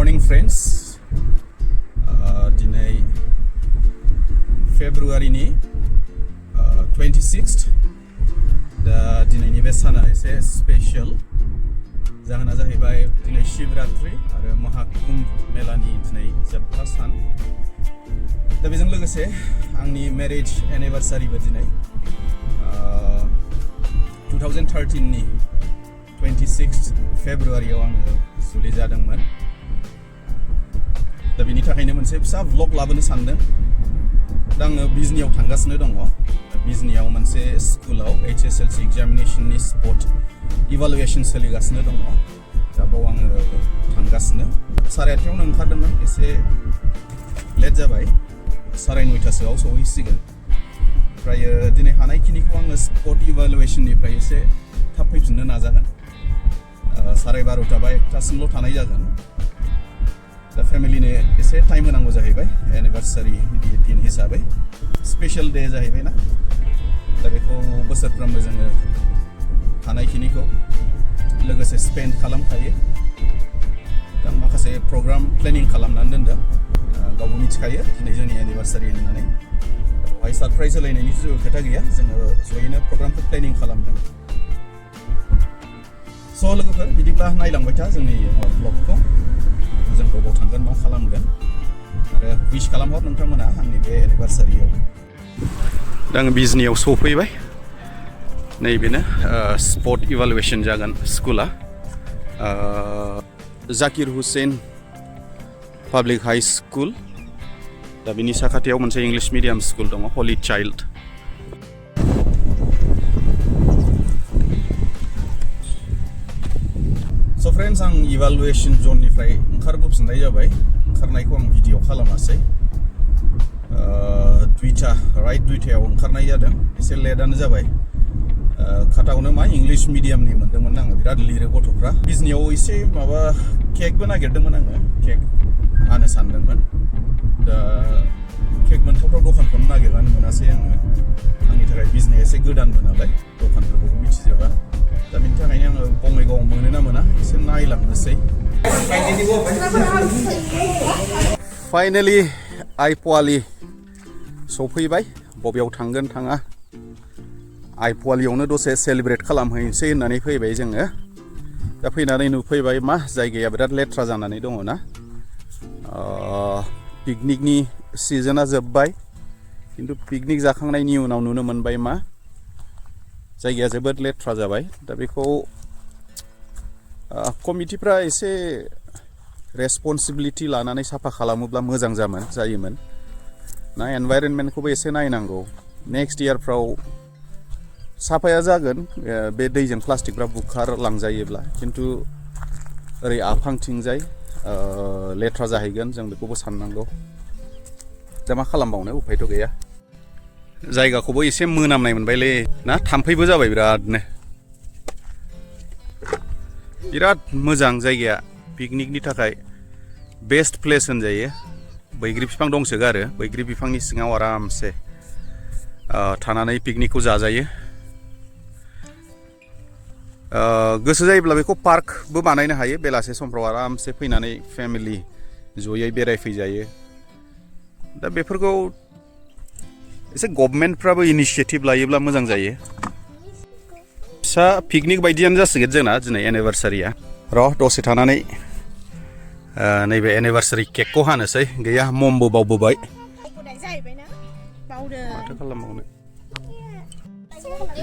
morning friends. Dinay February ni 26th. Da dinay ni be sana ise special. Jahana jahaibai dinay Shivratri आरो Mahakumbh Melani dinay जोबथा सान. Da बेजों लोगोसे आंनि marriage anniversary बो dinay 2013 नि 26th February आव आङो जुलि जादोंमोन. दा बेनि थाखायनो मोनसे फिसा vlog लाबोनो सानदों. दा आङो बिजनियाव थांगासिनो दङ. बिजनियाव मोनसे स्कुलाव HSLC examination नि spot evaluation सोलिगासिनो दङ. दा बाव आङो थांगासिनो. 8:30 ओंखारदोंमोन, एसे लेट जाबाय. 9:30सोआव सौहैसिगोन. ओमफ्राय दिनै हानायखिनिखौ आङो spot evaluation निफ्राय एसे थाब फैफिननो नाजागोन. 12:30 बा 1:00सिमल' थानाय जागोन. दा फेमिलिनो एसे टाइम होनांगौ जाहैबाय, एनिभार्सारि दिन हिसाबै स्पेशल डे जाहैबाय ना. दा बेखौ बोसोरफ्रोमबो जोङो हानायखिनिखौ लोगोसे स्पेन्ड खालामखायो. दा माखासे प्रग्राम प्लेनिं खालामनानै दोनदों. गावबो मिथिखायो दिनै जोंनि एनिभार्सारि होननानै. बेवहाय सारप्राइज होलायनायनि जेबो खोथा गैया, जोङो जयैनो प्रग्रामखौ प्लेनिं खालामदों. स' लोगोफोर बिदिब्ला नायलांबाय था जोंनि ब्लगखौ. जों बबाव थांगोन, मा खालामगोन, आरो विश खालामहर नोंथांमोना आंनि बे एनिभार्सारियाव. दा आङो बिजनियाव सफैबाय. नैबेनो स्पट इभालुएसन जागोन स्कुला. Zakir Hussain public high school. दा बिनि साखाथियाव मोनसे इंलिश मिडियाम स्कुल दङ, हलि चाइल्ड. स' फ्रेन्ड्स, आं इभालुएसन जननिफ्राय ओंखारबोफिननाय जाबाय. ओंखारनायखौ आं भिडिअ खालामासै. राइट 2टायाव ओंखारनाय जादों. एसे लेटआनो जाबाय. खाटावनो मा इंलिश मिडियामनि मोनदोंमोन आङो. बिराद लिरो गथ'फ्रा. बिजनियाव एसे माबा केकबो नागिरदोंमोन आङो. केक हानो सानदोंमोन. दा केक मोनथावथाव दखानखौनो नागिरनानै मोनासै आङो. आंनि थाखाय बिजनिया एसे गोदानबो नालाय, दखानफोरखौबो मिथिजोबा. दा बेनि थाखायनो आङो बङाइगाव मोनो ना मोना एसे नायलांनोसै. फाइनेलि आइपवालि सफैबाय. बबेयाव थांगोन थाङा, आइपवालियावनो दसे सेलिब्रेट खालामहैनोसै होननानै फैबाय जोङो. दा फैनानै नुफैबाय मा जायगाया बिराद लेथ्रा जानानै दङ ना. पिकनिकनि सिजोना जोब्बाय, खिन्थु पिकनिक जाखांनायनि उनाव नुनो मोनबाय मा जायगाया जोबोद लेथ्रा जाबाय. दा बेखौ कमिटिफ्रा एसे रेसपन्सिबिलिटि लानानै साफा खालामोब्ला मोजां जायोमोन ना. एनभाइरनमेन्टखौबो एसे नायनांगौ. नेक्स्ट इयारफ्राव साफाया जागोन बे दैजों प्लास्टिकफ्रा बुखारलांजायोब्ला, खिन्थु ओरै आफांथिंजाय लेथ्रा जाहैगोन, जों बेखौबो साननांगौ. दा मा खालामबावनो, उफायथ' गैया. जायगाखौबो एसे मोनामनाय मोनबायलै ना, थाम्फैबो जाबाय बिरादनो. बिराद मोजां जायगाया पिकनिकनि थाखाय बेस्ट प्लेस होनजायो. बैग्रि बिफां दंसोगारो. बैग्रि बिफांनि सिङाव आरामसे थानानै पिकनिकखौ जाजायो. गोसो जायोब्ला बेखौ पार्कबो बानायनो हायो. बेलासे समफ्राव आरामसे फैनानै फेमिलि जयै बेरायफैजायो. दा बेफोरखौ एसे गभर्नमेन्टफ्राबो इनिसियेटिभ लायोब्ला मोजां जायो. फिसा पिकनिक बायदियानो जासिगोन जोंना दिनै एनिभार्सारिया. र' दसे थानानै नैबे एनिभार्सारि केकखौ हानोसै. गैया, ममबो बावबोबाय. माथो खालामबावनो.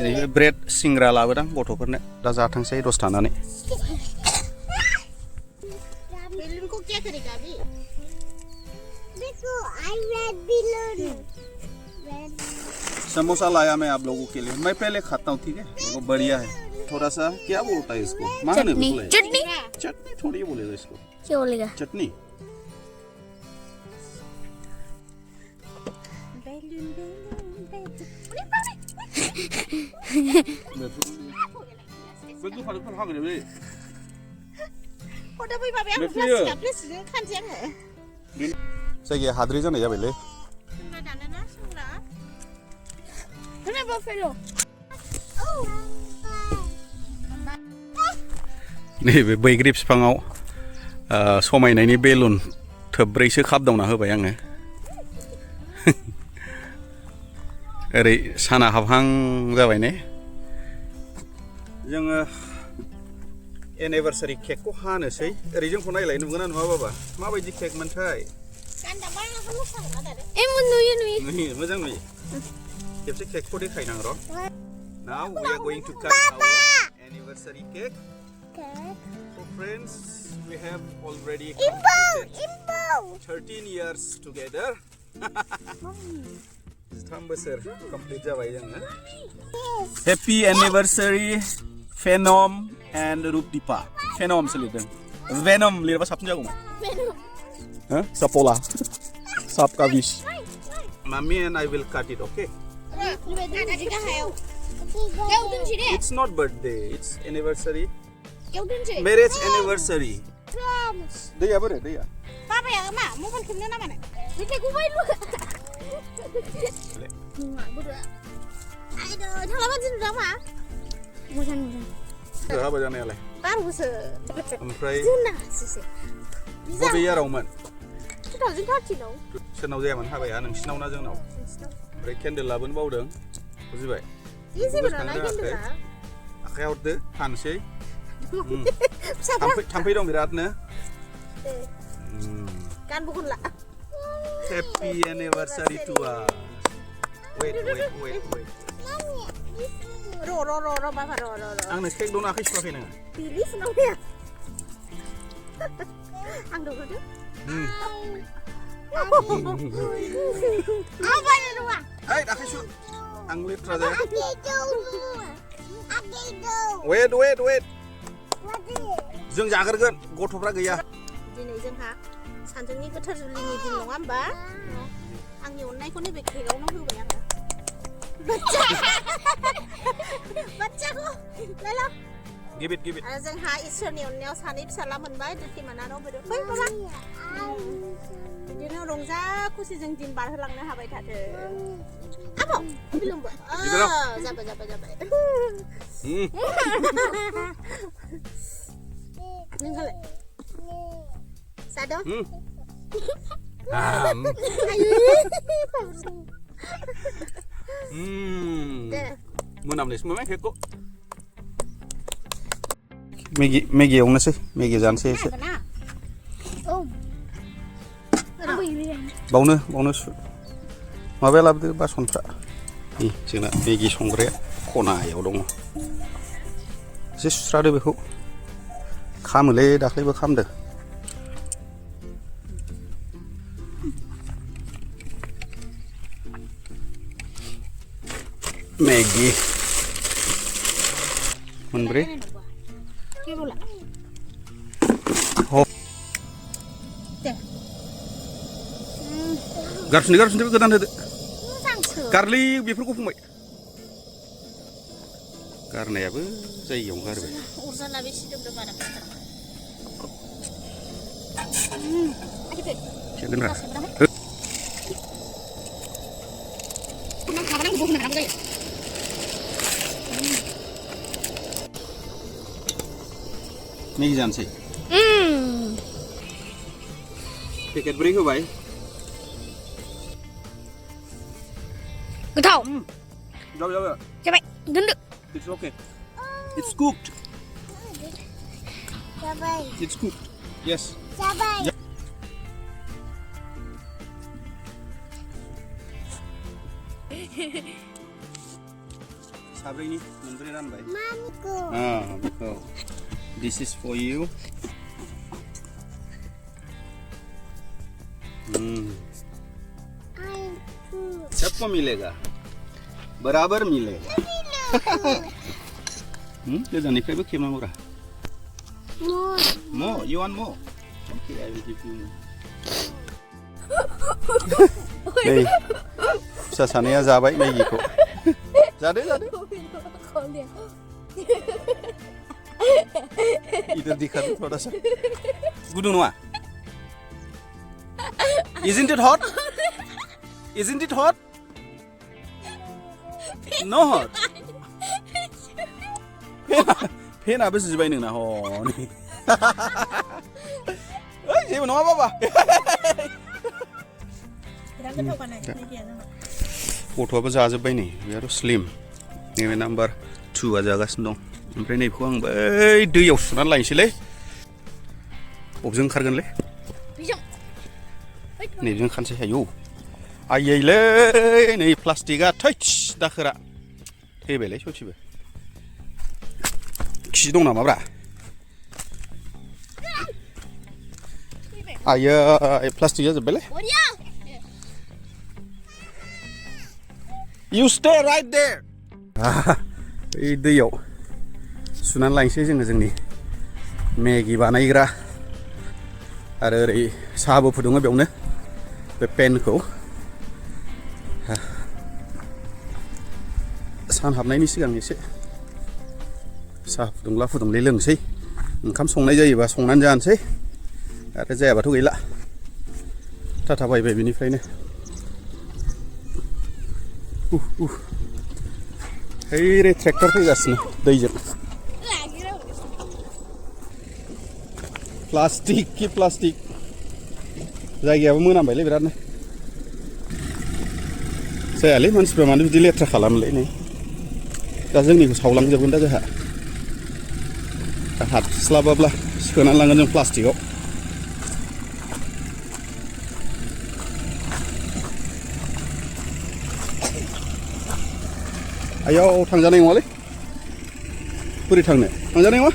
नैबे ब्रेड सिंग्रा लाबोदां गथ'फोरनो. दा जाथोंसै दसे थानानै. समोसा लाया मैं आप लोगों के लिए. मैं पहले खाता हूँ, ठीक है? वो बढ़िया है. थोड़ा सा क्या बोलता है इसको? चटनी. चटनी थोड़ी बोलेगा इसको. क्या बोलेगा? चटनी. जायगाया हाद्रि जानाय जाबायलै. नैबे बैग्रि बिफाङाव समायनायनि बेलुन थोब्रैसो खाबदावना होबाय आङो ओरै साना हाबहां जाबाय ने जोङो एनिभार्सारि केकखौ हानोसै ओरै जोंखौ नायलाय नुगोना नुवा बाबा माबायदि केक मोनथाय मोजां नुयो खेबसे केकखौ देखायनां र' Now we are going to cut our anniversary cake. So friends, we have already completed 13 years together. 13 बोसोर complete जाबाय जोङो. Happy anniversary Phenom and Rupdipa. Phenom लिरदों. Venom लिरबा साबसिन जागौमोन. Huh? Sapola. Sapka wish. Mommy and I will cut it, okay? It's not birthday, it's anniversary. Marriage anniversary. दैया बोरै दैया? बाबाया मा मबाइल खेबनो ना मानो? मेथाइखौ बायलु. आइदो थांलाबा दिनुदा मा? मोजां. हाबा जानायालाय? 12 बोसोर. ओमफ्राय जोंनासो. बबे यारावमोन? 2013 आव. सोरनाव जायामोन हाबाया नोंसिनाव ना जोंनाव? ओमफ्राय केन्डेल लाबोनो बावदों बुजिबाय? आखाइ हरदो हानोसै थाम्फै दं बिरादनो Happy anniversary to us. Wait. र' बाबा र'. आंनो केक दं आखाइ सुवाखै नोङो? बिलिस नाव फैया आं दगोदो आबाय नङा ओइ आखाइ सु आं लेथ्रा जाया Wait. जों जागोरगोन गथ'फ्रा गैया दिनै जोंहा सानजौनि गोथार जुलिनि दिन नङा होमबा आंनि अननायखौ नैबे केकआवनो होबाय आङो बाच्चाखौ लायला Give it. आरो जोंहा इसोरनि अननायाव सानै फिसाला मोनबाय दुखि मोनानाव बोदो फै बाबा बिदिनो रंजा खुसिजों दिन बारहोलांनो हाबाय थाथो आबौ बिलुंबो जाबाय नोंहालाय जादों मोनामनायसो मोनबाय केकखौ मेगि एवनोसै मेगि जानोसै एसे बावनो माबाया लाबोदो बासनफ्रा जोंना मेगि संग्राया खनायाव दङ एसे सुस्रादो बेखौ खामोलै दाख्लैबो खामदो मेगि मोनब्रै गारफिनदो गोदान होदो गारलिक बेफोरखौ फंबाय गारनायाबो जायगायावनो गारबाय अरजाला बे सिदोबदो बारा दोनरा मेगि जानोसै पेकेट ब्रै होबाय गोथाव जाबाय दोनदो It's okay. It's cooked. It's cooked. Yes. Sabrina, montreal rambai. Mamiko. Mamiko. This is for you. सबको मिलेगा बराबर मिलेगा गोजाननिफ्रायबो खेबनांगौ रा more you want more okay I will give you more hey फिसा सानैया जाबाय मैगिखौ जादो इधर दिखा दो थोड़ा सा गुदुं नङा Isn't it hot No hot फेनाबो जिबाय नोंना हनै जेबो नङा बाबा बिराद गोथाव बानायो मैगिया जोंना गथ'आबो जाजोब्बाय नै बेयाथ' स्लिम नैबे नाम्बार 2आ जागासिनो दं ओमफ्राय नैखौ आं बै दैयाव सुनानै लायनोसैलै बबेजों ओंखारगोनलै नैबेजों ओंखारनोसै आयौ आयैलै नै प्लास्टिकआ थैस दाखोरा थैबायलै सयथिबो खि दं नामाब्रा आयै plastic जाजोब्बायलै You stay right there. बै दैयाव सुनानै लायनोसै जोङो जोंनि मेगि बानायग्रा आरो ओरै साहाबो फुदुङो बेयावनो बे पेनखौ सान हाबनायनि सिगां एसे साहा फुदुंला फुदुंलि लोंसै ओंखाम संनाय जायोबा संनानै जानोसै आरो जायाबाथ' गैला टाटा बाय बाय बिनिफ्रायनो हैरे ट्रेक्टर फैगासिनो दैजों प्लास्टिक कि प्लास्टिक जायगायाबो मोनामबायलै बिरादनो जायालै मानसिफ्रा मानो बिदि लेथ्रा खालामोलै नै दा जोंनिखौ सावलांजोबगोन दा जोंहा हास्लाबाब्ला सोनानै लांगोन जों प्लास्टिकआव आयाव थांजानाय नङालै बोरै थांनो थांजानाय नङा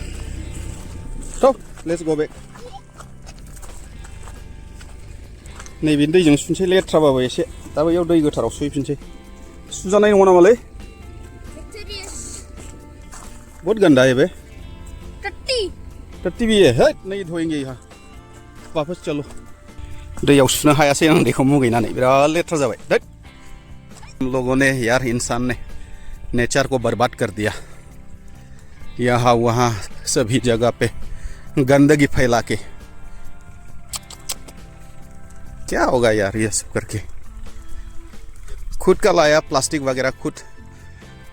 थ' लेट्स गो बेक नैबे दैजों सुनसै लेथ्राबाबो एसे दा बैयाव दै गोथाराव सुहैफिनसै सुजानाय नङा नामालै बहुत गंदा है बे टट्टी भी है नहीं धोएंगे यहाँ वापस चलो दैयाव सुनो हायासै आं दैखौ मुगैनानै बिराद लेथ्रा जाबाय दैट हम लोगों ने यार इंसान ने नेचर को बर्बाद कर दिया यहाँ वहाँ सभी जगह पे गंदगी फैला के क्या होगा यार ये सब करके खुद का लाया प्लास्टिक वगैरह खुद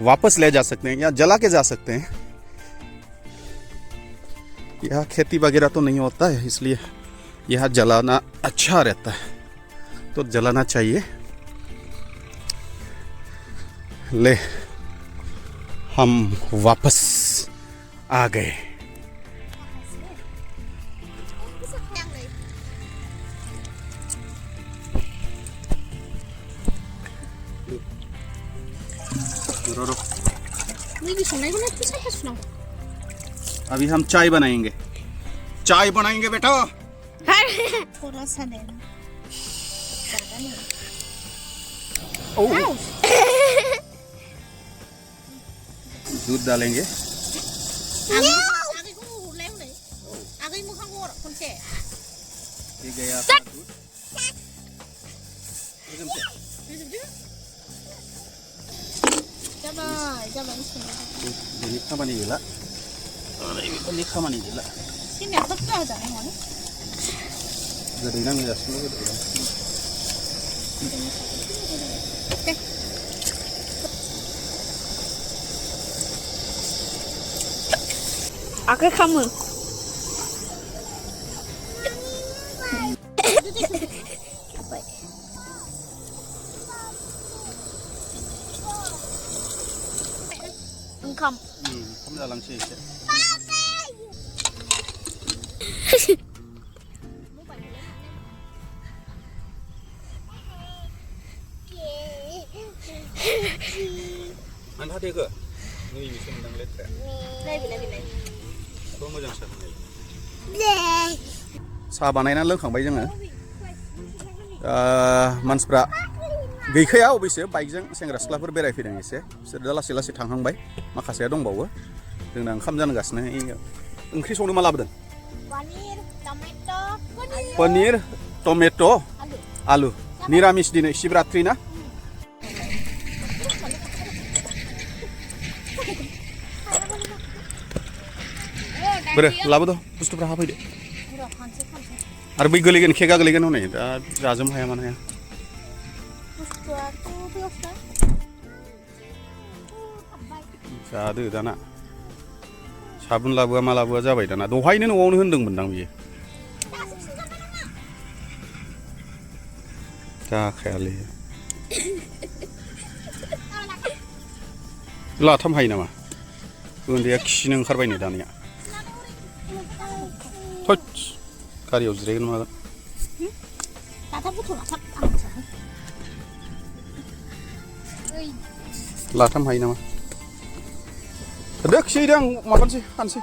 वापस ले जा सकते हैं या जला के जा सकते हैं यहाँ खेती वगैरह तो नहीं होता है इसलिए यहाँ जलाना अच्छा रहता है तो जलाना चाहिए ले हम वापस आ गए अभी हम चाय बनाएंगे बेटा थोड़ा सा देना दूध डालेंगे ये गया आपका दूध ini खामानि गैला बेफोरनि खामानि गैला गोदै नाङो जासिनो गोदै आखाइ खामो ओंखाम जालांसै एसे आंहा देखो नै बिसो मोनदां लेथ्रा बिलाय थ' मोजां साहा बानायनानै लोंखांबाय जोङो मानसिफ्रा गैखाया अबयसे बाइकजों सेंग्रा सिख्लाफोर बेरायफैदों एसे बिसोर दा लासै लासै थांहांबाय माखासेया दंबावो जोंना ओंखाम जानगासिनो ओंख्रि संनो मा लाबोदों पनिर टमेट' आलु निरामिस दिनै शिवरात्रि ना बोरो लाबोदो बुस्थुफ्रा हाफैदो आरो बै गोलैगोन केकआ गोलैगोन हनै दा जाजोबनो हाया मानो हाया जादो दाना साबुन लाबोआ मा लाबोआ जाबाय दाना दहायनो न'आवनो होनदोंमोनदां बियो जाखायालै लाथाम हायो नामा उन्दैया खिनो ओंखारबाय नै दानिया थोद गारियाव जिरायगोन मागोन लाथाम हायो नामा दे खिहैदो आं माबानोसै हानोसै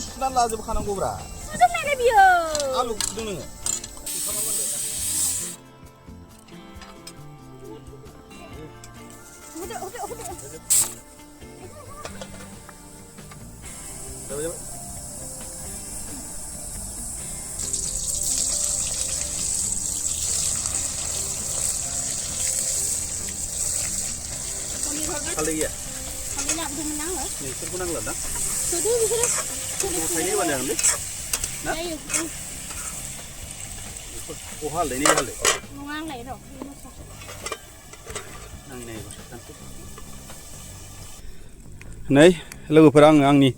सुनानै लाजोबखानांगौब्रा आलु फुदों नोङो Kali ya? Kami nak beli menang lah. Nih, terus nang lah, dah. Sudah, sudah. Ini mana yang ni? Nah? Oh, hal ini hal. Mengang lagi dok. Nang ni, Nei, लोगोफोरा आंनि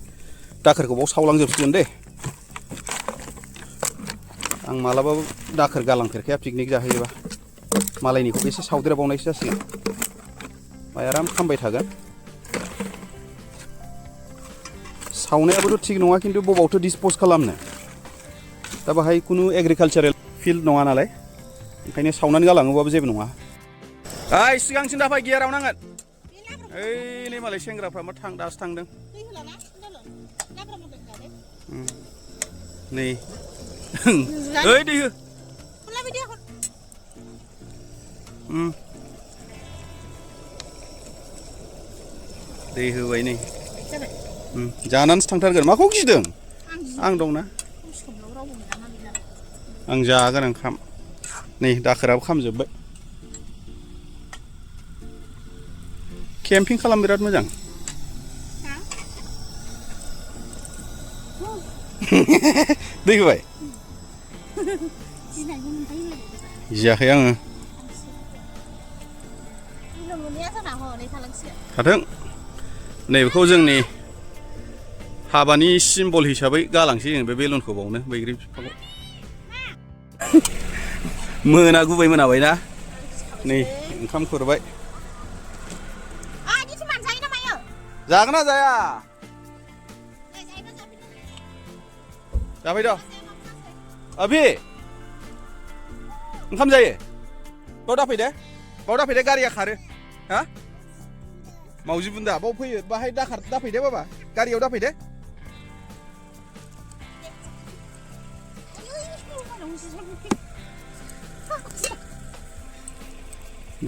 दाखोरखौ बाव सावलांजोबसिगोन दे आं मालाबाबो दाखोर गालांफेरखाया पिकनिक जाहैयोबा मालायनिखौ एसे सावदेरबावनायसो जासिगोन बाय आराम खामबाय थागोन सावनायाबोथ' थिग नङा खिन्थु बबावथो डिसप'ज खालामनो दा बाहाय कुनु एग्रिकालचारेल फिल्ड नङा नालाय ओंखायनो सावनानै गालाङोबाबो जेबो नङा ओइ सिगांसिन दाफाय गियाराव नांगोन ओइ नै मालाय सेंग्राफ्रा मा दासो थांदों नै ओइ दै हो दै होबाय नै जानानैसो थांथारगोन माखौ गिदों आं दंना आं जागोन ओंखाम नै दाखोराबो खामजोबबाय केम्पिं खालाम बिराद मोजां दै होबाय गियाखै आङो थाथों नैबेखौ जोंनि हाबानि सिम्बल हिसाबै गालांसै जों बे बेलुनखौ बावनो बैग्रि बिफांखौ मोनागुबै मोनाबायना नै ओंखाम खुरबाय जागोन ना जाया जाबाय द' अभि ओंखाम जायो बाव दाफैदे गारिया खारो हा मावजि बुन्दा बाव फैयो बाहाय दाखार दाफैदे बाबा गारियाव दाफैदे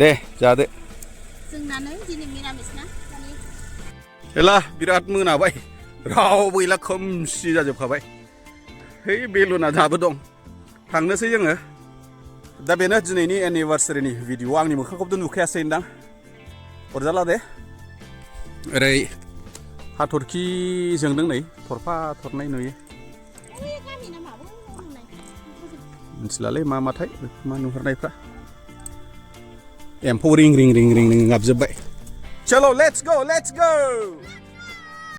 दे जादो जोंनानो दिनै मिरामिस ना हेला बिराद मोनाबाय रावबो गैला खोमसि जाजोबखाबाय है बेलुना दाबो दं थांनोसै जोङो दा बेनो दिनैनि एनिभार्सारिनि भिडिअ आंनि मोखांखौबोथ' नुखायासै होनदां अरजाला दे ओरै हाथरखि जोंदों नै थरफा थरनै नुयो मिथिलालै मा माथाय मा नुहुरनायफ्रा एम्फौ रिं रिं गाबजोब्बाय चलो लेट्स गो